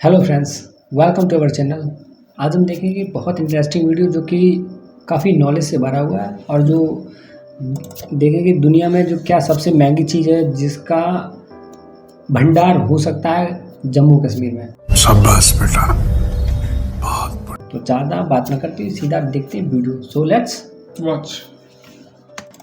Hello friends, welcome to our channel. आज हम देखेंगे बहुत इंटरेस्टिंग वीडियो जो कि काफ़ी नॉलेज से भरा हुआ है और जो देखेंगे दुनिया में जो क्या सबसे महंगी चीज़ है जिसका भंडार हो सकता है जम्मू कश्मीर में। शाबाश बेटा। तो ज़्यादा बात ना करते सीधा देखते हैं वीडियो। So let's watch.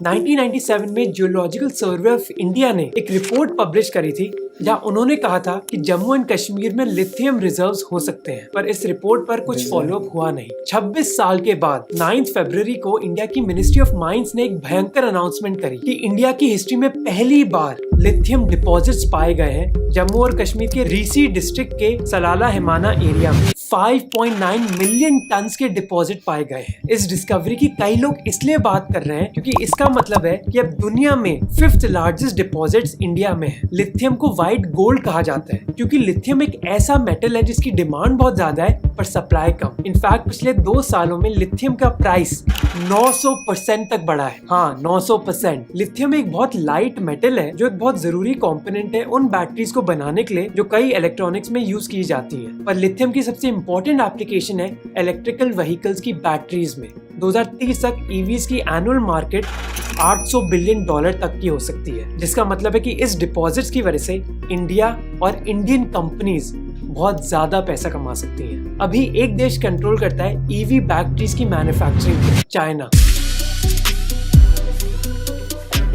1997 में जियोलॉजिकल सर्वे ऑफ इंडिया ने एक रिपोर्ट पब्लिश करी थी जहां उन्होंने कहा था कि जम्मू एंड कश्मीर में लिथियम रिजर्व्स हो सकते हैं, पर इस रिपोर्ट पर कुछ फॉलोअप हुआ नहीं। 26 साल के बाद 9 फरवरी को इंडिया की मिनिस्ट्री ऑफ माइंस ने एक भयंकर अनाउंसमेंट करी कि इंडिया की हिस्ट्री में पहली बार लिथियम डिपॉजिट्स पाए गए हैं जम्मू और कश्मीर के रीसी डिस्ट्रिक्ट के सलाला हिमाना एरिया में। 5.9 मिलियन टन्स के डिपॉजिट पाए गए हैं। इस डिस्कवरी की कई लोग इसलिए बात कर रहे हैं क्योंकि इसका मतलब है कि अब दुनिया में 5th लार्जेस्ट डिपॉजिट्स इंडिया में है। लिथियम को व्हाइट गोल्ड कहा जाता है क्योंकि लिथियम एक ऐसा मेटल है जिसकी डिमांड बहुत ज्यादा है पर सप्लाई कम। इनफैक्ट पिछले 2 सालों में लिथियम का प्राइस 900% तक बढ़ा है। हाँ, 900%। लिथियम एक बहुत लाइट मेटल है जो एक बहुत जरूरी कंपोनेंट है उन बैटरीज को बनाने के लिए जो कई इलेक्ट्रॉनिक्स में यूज की जाती है। पर लिथियम की सबसे इंपॉर्टेंट एप्लीकेशन है इलेक्ट्रिकल व्हीकल्स की बैटरीज में। 2030 तक ईवीज की एनुअल मार्केट $800 बिलियन तक की हो सकती है, जिसका मतलब है कि इस डिपॉजिट्स की वजह से इंडिया और इंडियन कंपनीज बहुत ज्यादा पैसा कमा सकती हैं। अभी एक देश कंट्रोल करता है ईवी बैटरीज की मैन्युफैक्चरिंग, चाइना।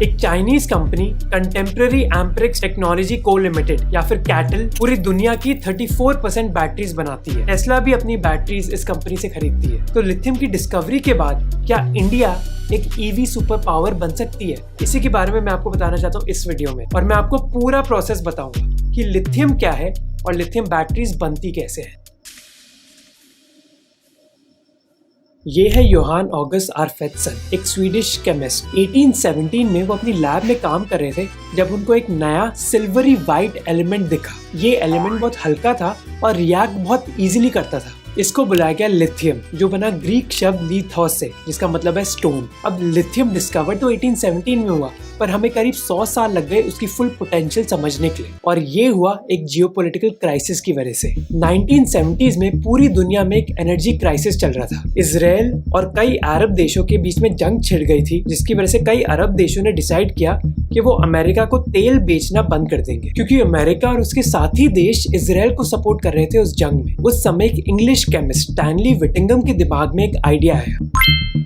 एक चाइनीज कंपनी कंटेम्पररी एम्परिक्स टेक्नोलॉजी को लिमिटेड या फिर कैटल पूरी दुनिया की 34% बैटरीज बनाती है। टेस्ला भी अपनी बैटरीज इस कंपनी से खरीदती है। तो लिथियम की डिस्कवरी के बाद क्या इंडिया एक ईवी सुपर पावर बन सकती है? इसी के बारे में मैं आपको बताना चाहता हूँ इस वीडियो में, और मैं आपको पूरा प्रोसेस बताऊंगा कि लिथियम क्या है और लिथियम बैटरीज बनती कैसे है। ये है योहान ऑगस्ट आर्फेत्सन, एक स्वीडिश केमिस्ट। 1817 में वो अपनी लैब में काम कर रहे थे जब उनको एक नया सिल्वरी वाइट एलिमेंट दिखा। ये एलिमेंट बहुत हल्का था और रिएक्ट बहुत इजीली करता था। इसको बुलाया गया लिथियम, जो बना ग्रीक शब्द लिथोस से, जिसका मतलब है स्टोन। अब लिथियम डिस्कवर तो 1817 में हुआ, पर हमें करीब 100 साल लग गए उसकी फुल पोटेंशियल समझने के लिए, और ये हुआ एक जियोपॉलिटिकल क्राइसिस की वजह से। 1970s में पूरी दुनिया में एक एनर्जी क्राइसिस चल रहा था। इजराइल और कई अरब देशों के बीच में जंग छिड़ गई थी, जिसकी वजह से कई अरब देशों ने डिसाइड किया कि वो अमेरिका को तेल बेचना बंद कर देंगे, क्योंकि अमेरिका और उसके साथी देश इजराइल को सपोर्ट कर रहे थे उस जंग में। उस समय एक इंग्लिश केमिस्ट स्टैनली विटिंगम के दिमाग में एक आइडिया आया।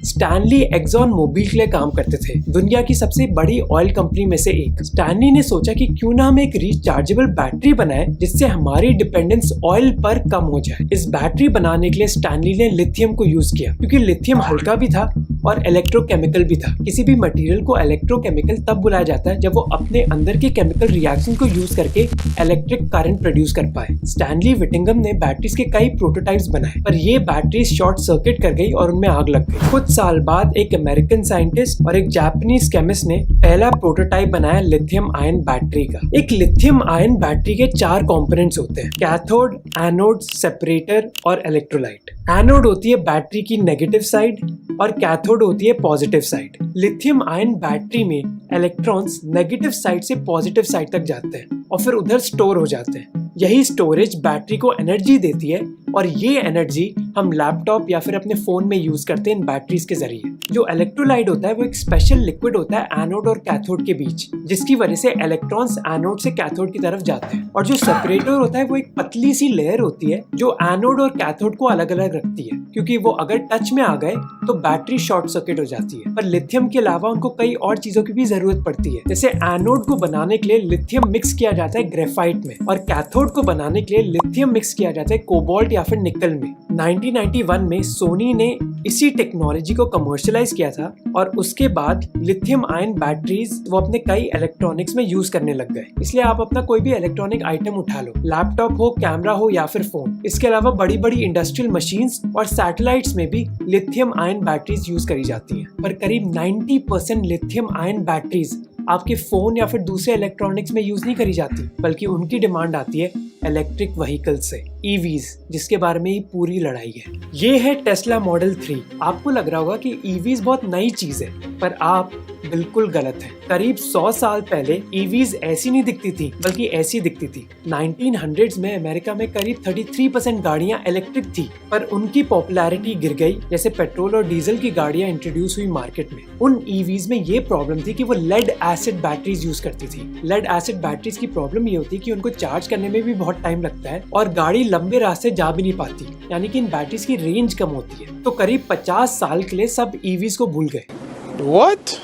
स्टैनली एक्सॉन मोबिल के लिए काम करते थे, दुनिया की सबसे बड़ी ऑयल कंपनी में से एक। स्टैनली ने सोचा कि क्यों ना हम एक रिचार्जेबल बैटरी बनाएं जिससे हमारी डिपेंडेंस ऑयल पर कम हो जाए। इस बैटरी बनाने के लिए स्टैनली ने लिथियम को यूज किया, क्योंकि लिथियम हल्का भी था और इलेक्ट्रोकेमिकल भी था। किसी भी मटेरियल को इलेक्ट्रोकेमिकल तब बुलाया जाता है जब वो अपने अंदर के केमिकल रिएक्शन को यूज करके इलेक्ट्रिक करंट प्रोड्यूस कर पाए। स्टैनली विटिंगम ने बैटरीज के कई प्रोटोटाइप्स बनाए, पर ये बैटरीज शॉर्ट सर्किट कर गई और उनमें आग लग गई। कुछ साल बाद एक अमेरिकन साइंटिस्ट और एक जापानीज केमिस्ट ने पहला प्रोटोटाइप बनाया लिथियम आयन बैटरी का। एक लिथियम आयन बैटरी के 4 कंपोनेंट्स होते हैं: कैथोड, एनोड, सेपरेटर और इलेक्ट्रोलाइट। एनोड होती है बैटरी की नेगेटिव साइड और कैथोड होती है positive side. Lithium ion battery में इलेक्ट्रॉन्स नेगेटिव साइड से पॉजिटिव साइड तक जाते हैं और फिर उधर स्टोर हो जाते हैं। यही स्टोरेज बैटरी को एनर्जी देती है, और ये एनर्जी हम लैपटॉप या फिर अपने फोन में यूज करते हैं इन बैटरीज के जरिए। जो इलेक्ट्रोलाइट होता है वो एक स्पेशल लिक्विड होता है एनोड और कैथोड के बीच, जिसकी वजह से इलेक्ट्रॉन्स एनोड से कैथोड की तरफ जाते हैं। और जो सेपरेटर होता है वो एक पतली सी लेयर होती है जो एनोड और कैथोड को अलग अलग रखती है, क्योंकि वो अगर टच में आ गए तो बैटरी शॉर्ट सर्किट हो जाती है। पर लिथियम के अलावा उनको कई और चीजों की भी जरूरत पड़ती है। जैसे एनोड को बनाने के लिए लिथियम मिक्स किया जाता है ग्रेफाइट में, और कैथोड को बनाने के लिए लिथियम मिक्स किया जाता है कोबाल्ट या फिर निकल में। 1991 में सोनी ने इसी टेक्नोलॉजी को कमर्शियलाइज किया था, और उसके बाद लिथियम आयन बैटरीज वो अपने कई इलेक्ट्रॉनिक्स में यूज करने लग गए। इसलिए आप अपना कोई भी इलेक्ट्रॉनिक आइटम उठा लो, लैपटॉप हो, कैमरा हो या फिर फोन। इसके अलावा बड़ी बड़ी इंडस्ट्रियल मशीन्स और सैटेलाइट्स में भी लिथियम आयन बैटरीज यूज करी जाती हैं। पर करीब 90% लिथियम आयन बैटरीज आपके फोन या फिर दूसरे इलेक्ट्रॉनिक्स में यूज नहीं करी जाती, बल्कि उनकी डिमांड आती है इलेक्ट्रिक व्हीकल से। EVs, जिसके बारे में ही पूरी लड़ाई है। ये है टेस्ला मॉडल 3। आपको लग रहा होगा कि EVs बहुत नई चीज है, पर आप बिल्कुल गलत है। करीब 100 साल पहले EVs ऐसी नहीं दिखती थी, बल्कि ऐसी दिखती थी। 1900s में अमेरिका में करीब 33% गाड़ियां इलेक्ट्रिक थी, पर उनकी पॉपुलैरिटी गिर गई जैसे पेट्रोल और डीजल की गाड़ियां इंट्रोड्यूस हुई मार्केट में। उन EVs में ये प्रॉब्लम थी कि वो लेड एसिड बैटरीज यूज करती थी। लेड एसिड बैटरीज की प्रॉब्लम ये होती है कि उनको चार्ज करने में भी बहुत टाइम लगता है और गाड़ी लंबे रास्ते जा भी नहीं पाती, यानी कि इन बैटरीज की रेंज कम होती है। तो करीब 50 साल के लिए सब EVs को भूल गए। What?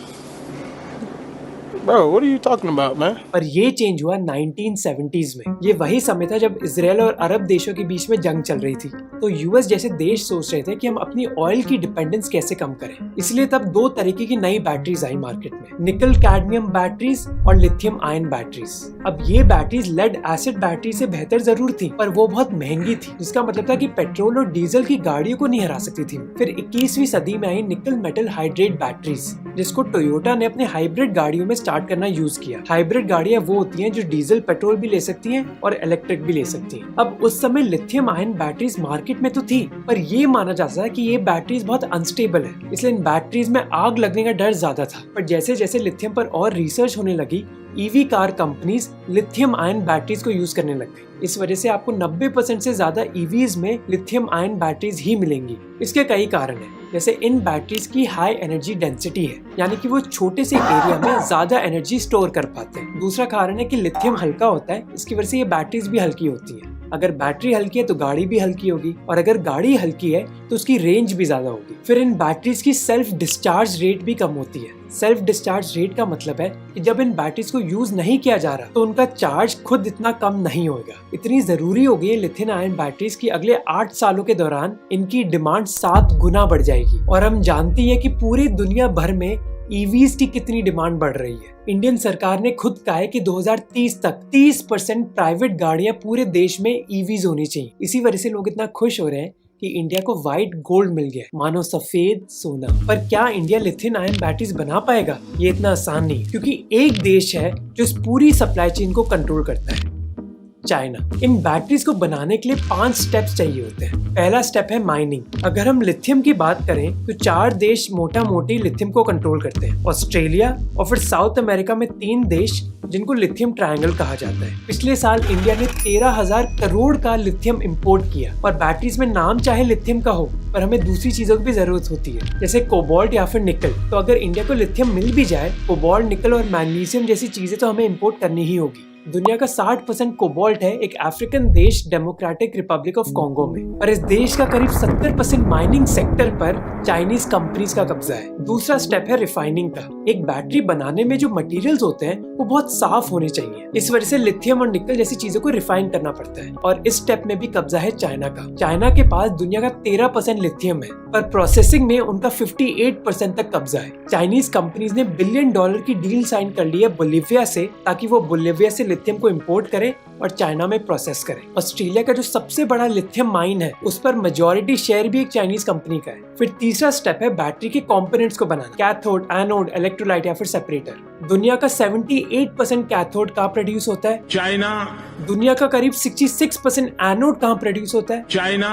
Bro, what are you talking about, man? पर ये चेंज हुआ 1970s में। ये वही समय था जब इजराइल और अरब देशों के बीच में जंग चल रही थी। तो यूएस जैसे देश सोच रहे थे कि हम अपनी ऑयल की डिपेंडेंस कैसे कम करें। इसलिए तब दो तरीके की नई बैटरीज आई मार्केट में, निकल कैडमियम बैटरीज और लिथियम आयन बैटरीज। अब ये बैटरीज लेड एसिड बैटरी से बेहतर जरूर थी, पर वो बहुत महंगी थी, जिसका मतलब था कि पेट्रोल और डीजल की गाड़ियों को नहीं हरा सकती थी। फिर 21वीं सदी में आई निकल मेटल हाइड्रेट बैटरीज, जिसको टोयोटा ने अपने हाइब्रिड गाड़ियों में स्टार्ट करना यूज किया। हाइब्रिड गाड़ियां वो होती हैं जो डीजल पेट्रोल भी ले सकती हैं और इलेक्ट्रिक भी ले सकती हैं। अब उस समय लिथियम आयन बैटरीज मार्केट में तो थी, पर ये माना जाता है कि ये बैटरीज बहुत अनस्टेबल है, इसलिए इन बैटरीज में आग लगने का डर ज्यादा था। पर जैसे जैसे लिथियम पर और रिसर्च होने लगी, EV car companies lithium ion batteries को यूज करने लग गई। इस वजह से आपको 90% से ज्यादा EVs में लिथियम आयन बैटरीज ही मिलेंगी। इसके कई कारण हैं, जैसे इन बैटरीज की हाई एनर्जी डेंसिटी है, यानी कि वो छोटे से एरिया में ज्यादा एनर्जी स्टोर कर पाते हैं। दूसरा कारण है कि लिथियम हल्का होता है, इसकी वजह से ये बैटरीज भी हल्की होती हैं। अगर बैटरी हल्की है तो गाड़ी भी हल्की होगी, और अगर गाड़ी हल्की है तो उसकी रेंज भी ज्यादा होगी। फिर इन बैटरीज की सेल्फ डिस्चार्ज रेट भी कम होती है। सेल्फ डिस्चार्ज रेट का मतलब है कि जब इन बैटरीज को यूज नहीं किया जा रहा तो उनका चार्ज खुद इतना कम नहीं होगा। इतनी जरूरी हो गई है लिथियम आयन बैटरीज की अगले 8 सालों के दौरान इनकी डिमांड 7 गुना बढ़ जाएगी। और हम जानती है कि पूरी दुनिया भर में EVs की कितनी डिमांड बढ़ रही है। इंडियन सरकार ने खुद कहा है कि 2030 तक 30% प्राइवेट गाड़ियां पूरे देश में EVs होनी चाहिए। इसी वजह से लोग इतना खुश हो रहे हैं कि इंडिया को व्हाइट गोल्ड मिल गया, मानो सफेद सोना। पर क्या इंडिया लिथियम आयन बैटरीज बना पाएगा? ये इतना आसान नहीं, क्योंकि एक देश है जो इस पूरी सप्लाई चेन को कंट्रोल करता है, चाइना। इन बैटरीज को बनाने के लिए 5 स्टेप्स चाहिए होते हैं। पहला स्टेप है माइनिंग। अगर हम लिथियम की बात करें तो 4 देश मोटा मोटी लिथियम को कंट्रोल करते हैं, ऑस्ट्रेलिया और फिर साउथ अमेरिका में 3 देश जिनको लिथियम ट्रायंगल कहा जाता है। पिछले साल इंडिया ने 13,000 करोड़ का लिथियम इंपोर्ट किया। और बैटरीज में नाम चाहे लिथियम का हो, पर हमें दूसरी चीजों की भी जरूरत होती है, जैसे कोबाल्ट या फिर निकल। तो अगर इंडिया को लिथियम मिल भी जाए, कोबाल्ट, निकल और मैग्नीशियम जैसी चीजें तो हमें इंपोर्ट करनी ही होगी। दुनिया का 60% कोबाल्ट है एक अफ्रीकन देश डेमोक्रेटिक रिपब्लिक ऑफ कॉन्गो में, और इस देश का करीब 70% माइनिंग सेक्टर पर चाइनीज कंपनीज का कब्जा है। दूसरा स्टेप है रिफाइनिंग का। एक बैटरी बनाने में जो मटेरियल्स होते हैं वो बहुत साफ होने चाहिए, इस वजह से लिथियम और निकल जैसी चीजों को रिफाइन करना पड़ता है। और इस स्टेप में भी कब्जा है चाइना का। चाइना के पास दुनिया का 13% लिथियम है, पर प्रोसेसिंग में उनका 58% तक कब्जा है। चाइनीज कंपनीज ने $1 बिलियन की डील साइन कर ली है बोलिविया से, ताकि वो बोलिविया से लिथियम को इंपोर्ट करें और चाइना में प्रोसेस करें। ऑस्ट्रेलिया का जो सबसे बड़ा लिथियम माइन है, उस पर मेजॉरिटी शेयर भी एक चाइनीज कंपनी का है। फिर तीसरा स्टेप है बैटरी के कंपोनेंट्स को बनाना, कैथोड, एनोड, इलेक्ट्रोलाइट या फिर सेपरेटर। दुनिया का 78% कैथोड कहाँ प्रोड्यूस होता है? चाइना। दुनिया का करीब 66% एनोड कहाँ प्रोड्यूस होता है? चाइना।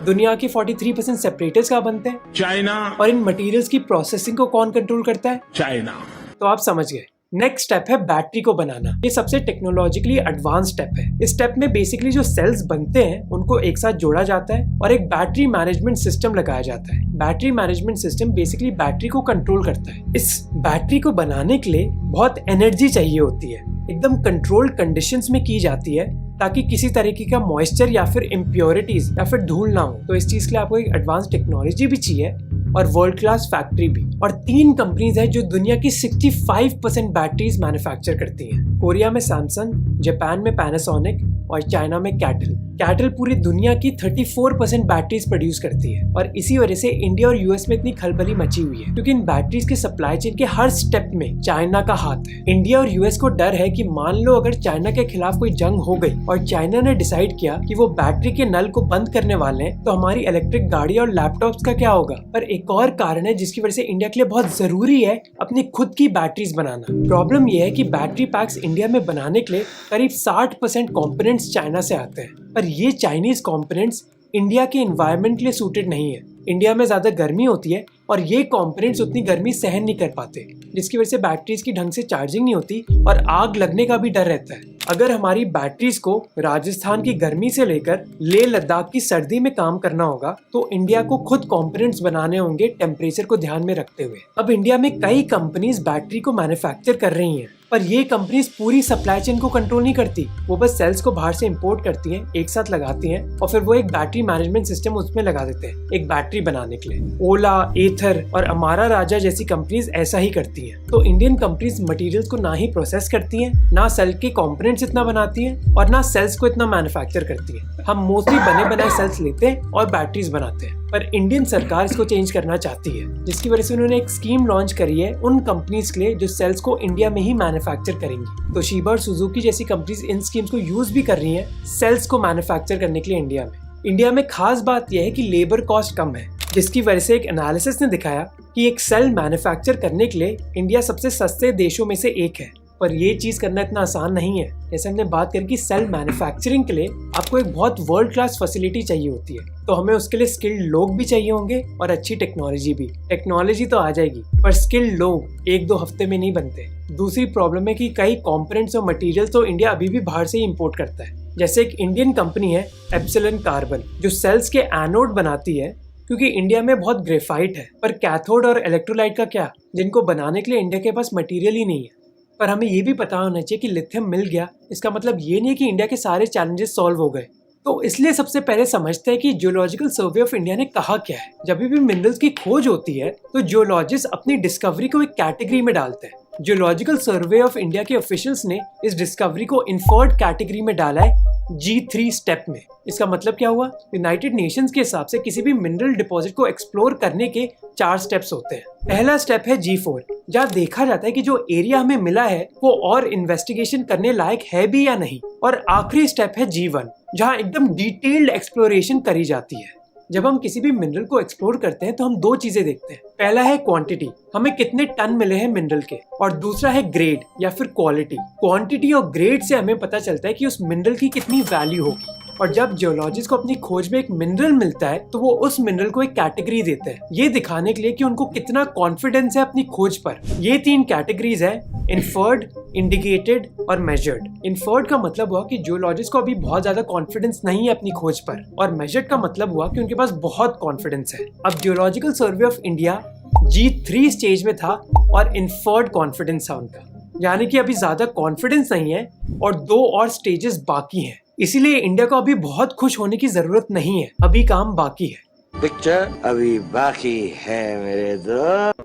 दुनिया के 43% सेपरेटर्स कहाँ बनते हैं? चाइना। और इन मटेरियल्स की प्रोसेसिंग को कौन कंट्रोल करता है? चाइना। तो आप समझ गए। नेक्स्ट स्टेप है बैटरी को बनाना। ये सबसे टेक्नोलॉजिकली एडवांस स्टेप है। इस स्टेप में बेसिकली जो सेल्स बनते हैं उनको एक साथ जोड़ा जाता है और एक बैटरी मैनेजमेंट सिस्टम लगाया जाता है। Battery management system basically battery को कंट्रोल करता है। इस बैटरी को बनाने के लिए बहुत एनर्जी चाहिए होती है, एकदम कंट्रोल्ड कंडीशंस में की जाती है, ताकि किसी तरीके का मॉइस्चर या फिर इम्प्योरिटीज या फिर धूल ना हो। तो इस चीज के लिए आपको एक एडवांस टेक्नोलॉजी भी चाहिए और वर्ल्ड क्लास फैक्ट्री भी। और 3 कंपनीज है जो दुनिया की 65% बैटरीज मैन्युफैक्चर करती हैं। कोरिया में सैमसंग, जापान में पैनासोनिक और चाइना में कैटल। कैटल पूरी दुनिया की 34% बैटरीज प्रोड्यूस करती है। और इसी वजह से इंडिया और यूएस में इतनी खलबली मची हुई है, क्योंकि इन बैटरीज के सप्लाई चेन के हर स्टेप में चाइना का हाथ है। इंडिया और यूएस को डर है कि मान लो अगर चाइना के खिलाफ कोई जंग हो गई और चाइना ने डिसाइड किया कि वो बैटरी के नल को बंद करने वाले हैं, तो हमारी इलेक्ट्रिक गाड़ी और लैपटॉप्स का क्या होगा। पर एक और कारण है जिसकी वजह से इंडिया के लिए बहुत जरूरी है अपनी खुद की बैटरीज बनाना। प्रॉब्लम यह है कि बैटरी पैक्स इंडिया में बनाने के लिए करीब 60% कंपोनेंट्स कंपोनेंट्स चाइना से आते हैं, पर ये चाइनीज कंपोनेंट्स इंडिया के एनवायरनमेंट के लिए सूटेड नहीं है। इंडिया में ज़्यादा गर्मी होती है और ये कंपोनेंट्स उतनी गर्मी सहन नहीं कर पाते, जिसकी वजह से बैटरीज की ढंग से चार्जिंग नहीं होती और आग लगने का भी डर रहता है। अगर हमारी बैटरीज को राजस्थान की गर्मी से लेकर लेह लद्दाख की सर्दी में काम करना होगा तो इंडिया को खुद कंपोनेंट्स बनाने होंगे टेम्परेचर को ध्यान में रखते हुए। अब इंडिया में कई कंपनीज बैटरी को मैन्युफैक्चर कर रही हैं, पर ये कंपनीज पूरी सप्लाई चेन को कंट्रोल नहीं करती। वो बस सेल्स को बाहर से इंपोर्ट करती हैं, एक साथ लगाती हैं और फिर वो एक बैटरी मैनेजमेंट सिस्टम उसमें लगा देते हैं एक बैटरी बनाने के लिए। ओला, एथर और अमारा राजा जैसी कंपनीज ऐसा ही करती हैं। तो इंडियन कंपनीज मटेरियल्स को ना ही प्रोसेस करती हैं, ना सेल के कंपोनेंट्स इतना बनाती हैं और ना सेल्स को इतना मैन्युफैक्चर करती हैं। हम मोस्टली बने बनाए सेल्स लेते हैं और बैटरीज बनाते हैं, पर इंडियन सरकार इसको चेंज करना चाहती है, जिसकी वजह से उन्होंने एक स्कीम लॉन्च करी है उन कंपनीज के लिए जो सेल्स को इंडिया में ही मैन्युफैक्चर करेंगी। तो तोशिबा और सुजुकी जैसी कंपनीज इन स्कीम्स को यूज भी कर रही हैं सेल्स को मैन्युफैक्चर करने के लिए इंडिया में खास बात यह है कि लेबर कॉस्ट कम है, जिसकी वजह से एक एनालिसिस ने दिखाया कि एक सेल मैन्युफैक्चर करने के लिए इंडिया सबसे सस्ते देशों में से एक है। पर ये चीज करना इतना आसान नहीं है। जैसे हमने बात करी कि सेल मैन्युफैक्चरिंग के लिए आपको एक बहुत वर्ल्ड क्लास फैसिलिटी चाहिए होती है, तो हमें उसके लिए स्किल्ड लोग भी चाहिए होंगे और अच्छी टेक्नोलॉजी भी। टेक्नोलॉजी तो आ जाएगी, पर स्किल्ड लोग 1-2 हफ्ते में नहीं बनते। दूसरी प्रॉब्लम है कि कई कंपोनेंट्स और मटेरियल्स तो इंडिया अभी भी बाहर से ही इंपोर्ट करता है। जैसे एक इंडियन कंपनी है एप्सिलॉन कार्बन, जो सेल्स के एनोड बनाती है, क्योंकि इंडिया में बहुत ग्रेफाइट है, पर कैथोड और इलेक्ट्रोलाइट का क्या, जिनको बनाने के लिए इंडिया के पास मटेरियल ही नहीं है। पर हमें ये भी पता होना चाहिए कि लिथियम मिल गया इसका मतलब ये नहीं है कि इंडिया के सारे चैलेंजेस सॉल्व हो गए। तो इसलिए सबसे पहले समझते हैं कि जियोलॉजिकल सर्वे ऑफ इंडिया ने कहा क्या है। जब भी मिनरल्स की खोज होती है तो जियोलॉजिस्ट अपनी डिस्कवरी को एक कैटेगरी में डालते हैं। जियोलॉजिकल सर्वे ऑफ इंडिया के ऑफिशियल्स ने इस डिस्कवरी को इन्फर्ड कैटेगरी में डाला है G3 स्टेप में। इसका मतलब क्या हुआ? यूनाइटेड नेशंस के हिसाब से किसी भी मिनरल डिपॉजिट को एक्सप्लोर करने के 4 स्टेप्स होते हैं। पहला स्टेप है G4, जहाँ देखा जाता है कि जो एरिया हमें मिला है वो और इन्वेस्टिगेशन करने लायक है भी या नहीं। और आखिरी स्टेप है G1, जहाँ एकदम डिटेल्ड एक्सप्लोरेशन करी जाती है। जब हम किसी भी मिनरल को एक्सप्लोर करते हैं तो हम 2 चीजें देखते हैं। पहला है क्वांटिटी, हमें कितने टन मिले हैं मिनरल के, और दूसरा है ग्रेड या फिर क्वालिटी। क्वांटिटी और ग्रेड से हमें पता चलता है कि उस मिनरल की कितनी वैल्यू होगी। और जब जियोलॉजिस्ट को अपनी खोज में एक मिनरल मिलता है तो वो उस मिनरल को एक कैटेगरी देते हैं, ये दिखाने के लिए कि उनको कितना कॉन्फिडेंस है अपनी खोज पर। ये 3 कैटेगरीज है, इन्फर्ड, इंडिकेटेड और मेजर्ड। इन्फर्ड का मतलब हुआ कि जियोलॉजिस्ट को अभी बहुत ज्यादा कॉन्फिडेंस नहीं है अपनी खोज पर, और मेजर्ड का मतलब हुआ कि उनके पास बहुत कॉन्फिडेंस है। अब geological survey of India G3 stage में था और इन्फर्ड कॉन्फिडेंस था उनका, यानी कि अभी ज्यादा कॉन्फिडेंस नहीं है और 2 और स्टेजेस बाकी हैं। इसीलिए इंडिया को अभी बहुत खुश होने की जरूरत नहीं है, अभी काम बाकी है। पिक्चर अभी बाकी है मेरे दोस्त।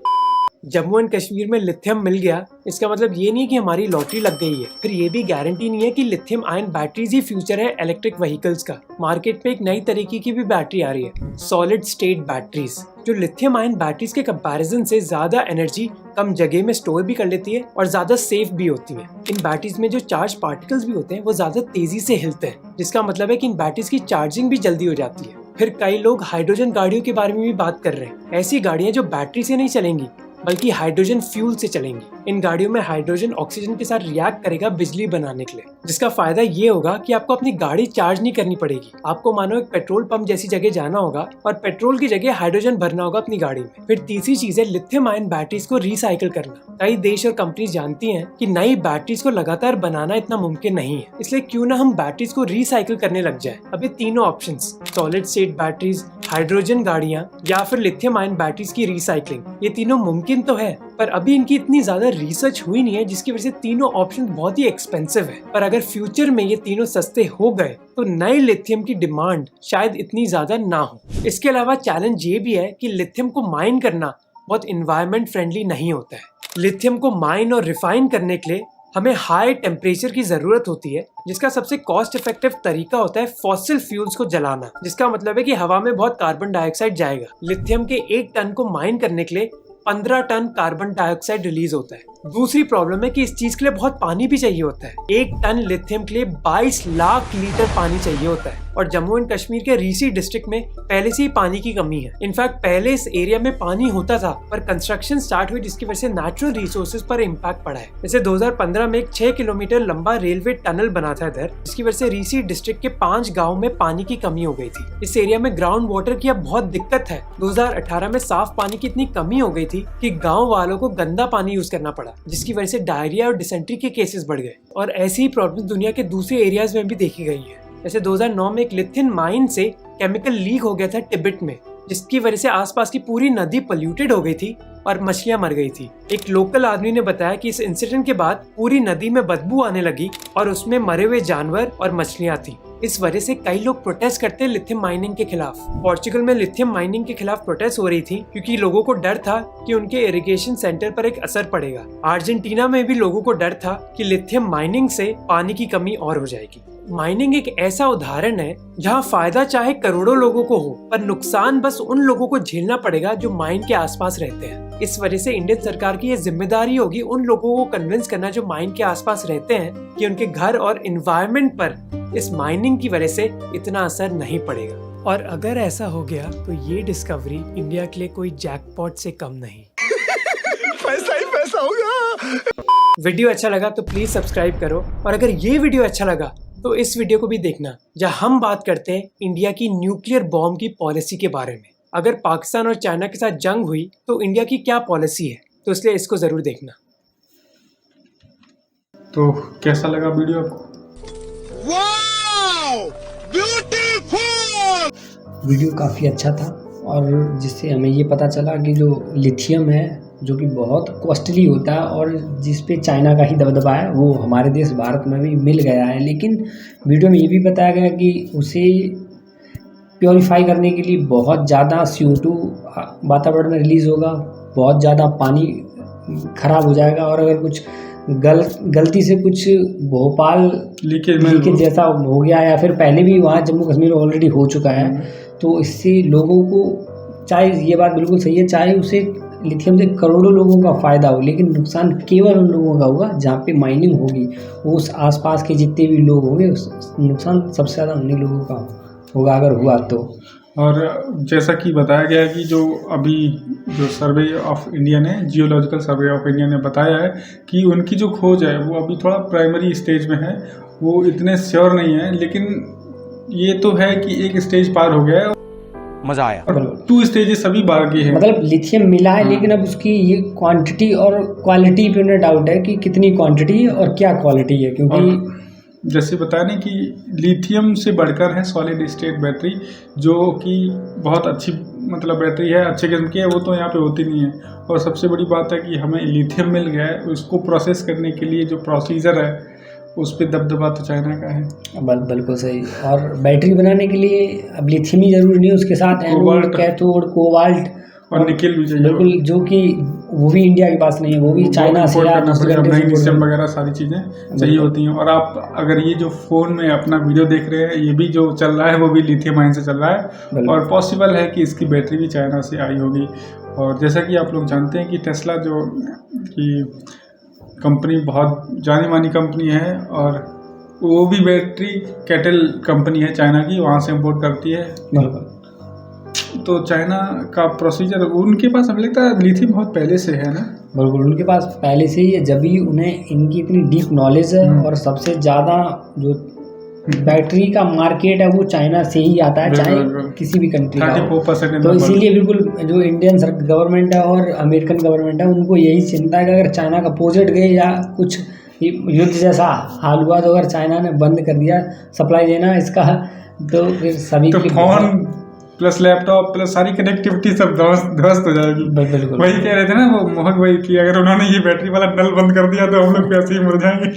जम्मू एंड कश्मीर में लिथियम मिल गया इसका मतलब ये नहीं कि हमारी लॉटरी लग गई है। फिर ये भी गारंटी नहीं है कि लिथियम आयन बैटरीज ही फ्यूचर है इलेक्ट्रिक व्हीकल्स का। मार्केट में एक नई तरीके की भी बैटरी आ रही है, सॉलिड स्टेट बैटरीज, जो लिथियम आयन बैटरीज के कंपैरिजन से ज्यादा एनर्जी कम जगह में स्टोर भी कर लेती है और ज्यादा सेफ भी होती है। इन बैटरीज में जो चार्ज पार्टिकल्स भी होते हैं वो ज्यादा तेजी से हिलते हैं, जिसका मतलब है कि इन बैटरीज की चार्जिंग भी जल्दी हो जाती है। फिर कई लोग हाइड्रोजन गाड़ियों के बारे में भी बात कर रहे हैं। ऐसी गाड़ियां जो बैटरी से नहीं चलेंगी बल्कि हाइड्रोजन फ्यूल से चलेंगी। इन गाड़ियों में हाइड्रोजन ऑक्सीजन के साथ रिएक्ट करेगा बिजली बनाने के लिए, जिसका फायदा ये होगा कि आपको अपनी गाड़ी चार्ज नहीं करनी पड़ेगी। आपको मानो एक पेट्रोल पंप जैसी जगह जाना होगा और पेट्रोल की जगह हाइड्रोजन भरना होगा अपनी गाड़ी में। फिर तीसरी चीज है लिथियम आयन बैटरीज को रिसाइकिल करना। कई देश और कंपनीज जानती हैं कि नई बैटरीज को लगातार बनाना इतना मुमकिन नहीं है, इसलिए क्यों ना हम बैटरीज को रिसाइकिल करने लग जाए। अभी तीनों options, solid state batteries, hydrogen गाड़ियां या फिर लिथियम आयन बैटरीज की रिसाइकलिंग, ये तीनों मुमकिन तो है, पर अभी इनकी इतनी ज्यादा रिसर्च हुई नहीं है, जिसकी वजह से तीनों ऑप्शन बहुत ही एक्सपेंसिव है। पर अगर फ्यूचर में ये तीनों सस्ते हो गए तो नए लिथियम की डिमांड शायद इतनी ज्यादा ना हो। इसके अलावा चैलेंज ये भी है कि लिथियम को माइन करना बहुत इन्वायरमेंट फ्रेंडली नहीं होता है। लिथियम को माइन और रिफाइन करने के लिए हमें हाई टेम्परेचर की जरूरत होती है, जिसका सबसे कॉस्ट इफेक्टिव तरीका होता है फॉसिल फ्यूल्स को जलाना, जिसका मतलब है कि हवा में बहुत कार्बन डाइऑक्साइड जाएगा। लिथियम के 1 टन को माइन करने के लिए 15 टन कार्बन डाइऑक्साइड रिलीज होता है। दूसरी प्रॉब्लम है कि इस चीज के लिए बहुत पानी भी चाहिए होता है। 1 टन लिथियम के लिए 22 लाख लीटर पानी चाहिए होता है और जम्मू एंड कश्मीर के रीसी डिस्ट्रिक्ट में पहले से ही पानी की कमी है। इनफैक्ट पहले इस एरिया में पानी होता था पर कंस्ट्रक्शन स्टार्ट हुई जिसकी वजह से नेचुरल रिसोर्सेज पर इम्पैक्ट पड़ा है। जैसे 2015 में एक 6 किलोमीटर लंबा रेलवे टनल बना था इधर, जिसकी वजह से रीसी डिस्ट्रिक्ट के 5 गाँव में पानी की कमी हो गई थी। इस एरिया में ग्राउंड वाटर की अब बहुत दिक्कत है। 2018 में साफ पानी की इतनी कमी हो गई थी कि गाँव वालों को गंदा पानी यूज करना पड़ा, जिसकी वजह से डायरिया और डिसेंट्री के केसेस बढ़ गए। और ऐसी ही प्रॉब्लम दुनिया के दूसरे एरियाज में भी देखी गई है। जैसे 2009 में एक लिथियम माइन से केमिकल लीक हो गया था तिब्बत में, जिसकी वजह से आसपास की पूरी नदी पोल्यूटेड हो गई थी और मछलियां मर गई थी। एक लोकल आदमी ने बताया कि इस इंसिडेंट के बाद पूरी नदी में बदबू आने लगी और उसमें मरे हुए जानवर और मछलियां थी। इस वजह से कई लोग प्रोटेस्ट करते हैं लिथियम माइनिंग के खिलाफ। पोर्चुगल में लिथियम माइनिंग के खिलाफ प्रोटेस्ट हो रही थी क्योंकि लोगों को डर था कि उनके इरिगेशन सेंटर पर एक असर पड़ेगा। अर्जेंटीना में भी लोगों को डर था कि लिथियम माइनिंग से पानी की कमी और हो जाएगी। माइनिंग एक ऐसा उदाहरण है जहाँ फायदा चाहे करोड़ों लोगों को हो पर नुकसान बस उन लोगों को झेलना पड़ेगा जो माइन के आसपास रहते हैं। इस वजह से इंडियन सरकार की ये जिम्मेदारी होगी उन लोगों को कन्विंस करना जो माइन के आसपास रहते हैं कि उनके घर और एनवायरनमेंट पर इस माइनिंग की वजह से इतना असर नहीं पड़ेगा। और अगर ऐसा हो गया तो ये डिस्कवरी इंडिया के लिए कोई जैकपॉट से कम नहीं। पैसा ही पैसा होगा। वीडियो अच्छा लगा तो प्लीज सब्सक्राइब करो और अगर ये वीडियो अच्छा लगा तो इस वीडियो को भी देखना जहां हम बात करते हैं इंडिया की न्यूक्लियर बॉम्ब की पॉलिसी के बारे में। अगर पाकिस्तान और चाइना के साथ जंग हुई तो इंडिया की क्या पॉलिसी है, तो इसलिए इसको जरूर देखना। तो कैसा लगा वीडियो आपको? वीडियो काफ़ी अच्छा था और जिससे हमें ये पता चला कि जो लिथियम है जो कि बहुत कॉस्टली होता है और जिस पे चाइना का ही दबदबा है वो हमारे देश भारत में भी मिल गया है। लेकिन वीडियो में ये भी बताया गया कि उसे प्योरीफाई करने के लिए बहुत ज़्यादा CO2 वातावरण में रिलीज़ होगा, बहुत ज़्यादा पानी ख़राब हो जाएगा और अगर कुछ गलती से कुछ भोपाल लीकेज जैसा हो गया या फिर पहले भी वहाँ जम्मू कश्मीर में ऑलरेडी हो चुका है तो इससे लोगों को, चाहे ये बात बिल्कुल सही है, चाहे उसे लिथियम से करोड़ों लोगों का फ़ायदा हो लेकिन नुकसान केवल उन लोगों का होगा जहाँ पे माइनिंग होगी। उस आसपास के जितने भी लोग होंगे उस नुकसान सबसे ज़्यादा उन्हीं लोगों का होगा अगर हुआ तो। और जैसा कि बताया गया है कि जो अभी जो सर्वे ऑफ इंडिया ने, जियोलॉजिकल सर्वे ऑफ इंडिया ने बताया है कि उनकी जो खोज है वो अभी थोड़ा प्राइमरी स्टेज में है, वो इतने श्योर नहीं है, लेकिन ये तो है कि एक स्टेज पार हो गया है, मजा आया। और 2 स्टेजेस सभी बाकी है। मतलब लिथियम मिला है लेकिन अब उसकी ये क्वांटिटी और क्वालिटी पे उन्हें डाउट है कि कितनी क्वांटिटी है और क्या क्वालिटी है, क्योंकि जैसे बताने कि लिथियम से बढ़कर है सॉलिड स्टेट बैटरी, जो कि बहुत अच्छी मतलब बैटरी है, अच्छे किस्म की है, वो तो यहाँ पे होती नहीं है। और सबसे बड़ी बात है कि हमें लिथियम मिल गया है, उसको प्रोसेस करने के लिए जो प्रोसीजर है उस पर दबदबा तो चाइना का है। बिल्कुल सही। और बैटरी बनाने के लिए अब लिथियम ही जरूरी नहीं, उसके साथ एनोड, कैथोड, कोबाल्ट और निकेल भी चाहिए, बिल्कुल, जो कि वो भी इंडिया के पास नहीं है, वो भी चाइना से या मैग्नीशियम वगैरह सारी चीज़ें चाहिए होती हैं। और आप अगर ये जो फ़ोन में अपना वीडियो देख रहे हैं, ये भी जो चल रहा है वो भी लिथियम आयन से चल रहा है और पॉसिबल है कि इसकी बैटरी भी चाइना से आई होगी। और जैसा कि आप लोग जानते हैं कि टेस्ला जो कि कंपनी बहुत जानी मानी कंपनी है और वो भी बैटरी कैटल कंपनी है चाइना की, वहाँ से इम्पोर्ट करती है। तो चाइना का प्रोसीजर उनके पास हमें लगता है लिथियम बहुत पहले से है ना। बिल्कुल, उनके पास पहले से ही है, जब भी उन्हें इनकी इतनी डीप नॉलेज है और सबसे ज़्यादा जो बैटरी का मार्केट है वो चाइना से ही आता है, चाहे किसी भी कंट्री का हो। तो इसीलिए बिल्कुल जो इंडियन गवर्नमेंट है और अमेरिकन गवर्नमेंट है उनको यही चिंता है कि अगर चाइना का अपोजिट गए या कुछ युद्ध जैसा हाल हुआ तो अगर चाइना ने बंद कर दिया सप्लाई देना इसका, तो फिर सभी तो फोन प्लस लैपटॉप प्लस सारी कनेक्टिविटी सब ध्वस्त हो जाएगी। बिल्कुल वही कह रहे थे ना वो मोहक भाई कि अगर उन्होंने ये बैटरी वाला नल बंद कर दिया तो हम लोग ऐसे ही मर जाएंगे।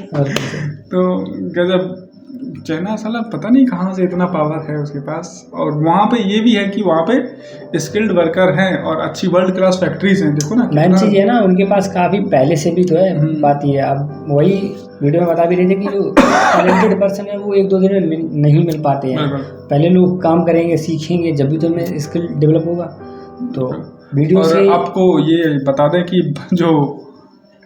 तो गजब, चाइना साला पता नहीं कहाँ से इतना पावर है उसके पास। और वहाँ पे ये भी है कि वहाँ पे स्किल्ड वर्कर हैं और अच्छी वर्ल्ड क्लास फैक्ट्रीज हैं। देखो ना, मेन चीज़ है ना, उनके पास काफ़ी पहले से भी तो है। बात ये है, अब वही वीडियो में बता भी रहे थे कि जो टैलेंटेड पर्सन है वो 1-2 दिन में नहीं मिल पाते हैं। पहले लोग काम करेंगे, सीखेंगे, जब भी तो उनमें स्किल डेवलप होगा। तो वीडियो और से आपको ये बता दें कि जो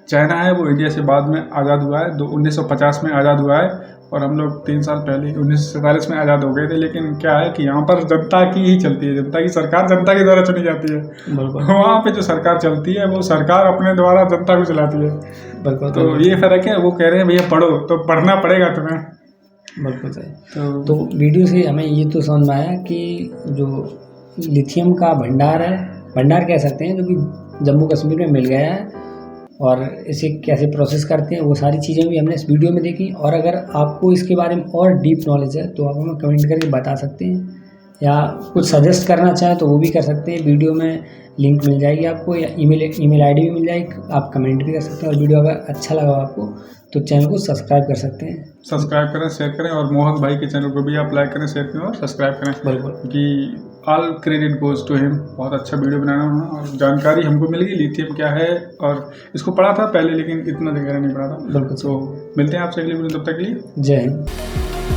चाइना है वो इंडिया से बाद में आज़ाद हुआ है, 1950 में आज़ाद हुआ है, और हम लोग 3 साल पहले 1947 में आज़ाद हो गए थे। लेकिन क्या है कि यहाँ पर जनता की ही चलती है, जनता की सरकार जनता के द्वारा चुनी जाती है। बिल्कुल वहाँ पे जो सरकार चलती है वो सरकार अपने द्वारा जनता को चलाती है। बिल्कुल तो ये फ़र्क है। वो कह रहे हैं भैया पढ़ो, तो पढ़ना पड़ेगा तुम्हें। बिल्कुल सही। तो तो वीडियो से हमें ये तो समझ में आया कि जो लिथियम का भंडार है, भंडार कह सकते हैं, जो कि जम्मू कश्मीर में मिल गया है, और इसे कैसे प्रोसेस करते हैं वो सारी चीज़ें भी हमने इस वीडियो में देखी। और अगर आपको इसके बारे में और डीप नॉलेज है तो आप हमें कमेंट करके बता सकते हैं, या कुछ सजेस्ट करना चाहें तो वो भी कर सकते हैं। वीडियो में लिंक मिल जाएगी आपको, या ईमेल आईडी भी मिल जाएगी, आप कमेंट भी कर सकते हैं। और वीडियो अगर अच्छा लगा आपको तो चैनल को सब्सक्राइब कर सकते हैं। सब्सक्राइब करें, शेयर करें, और मोहक भाई के चैनल को भी आप लाइक करें, शेयर करें और सब्सक्राइब करें। बिल्कुल। क्योंकि all credit goes to him. बहुत अच्छा वीडियो बनाना उन्होंने, और जानकारी हमको मिल गई लिथियम क्या है, और इसको पढ़ा था पहले लेकिन इतना गहरा नहीं पढ़ा था। बिल्कुल। तो मिलते हैं आपसे अगली वीडियो, तब तक के लिए जय हिंद।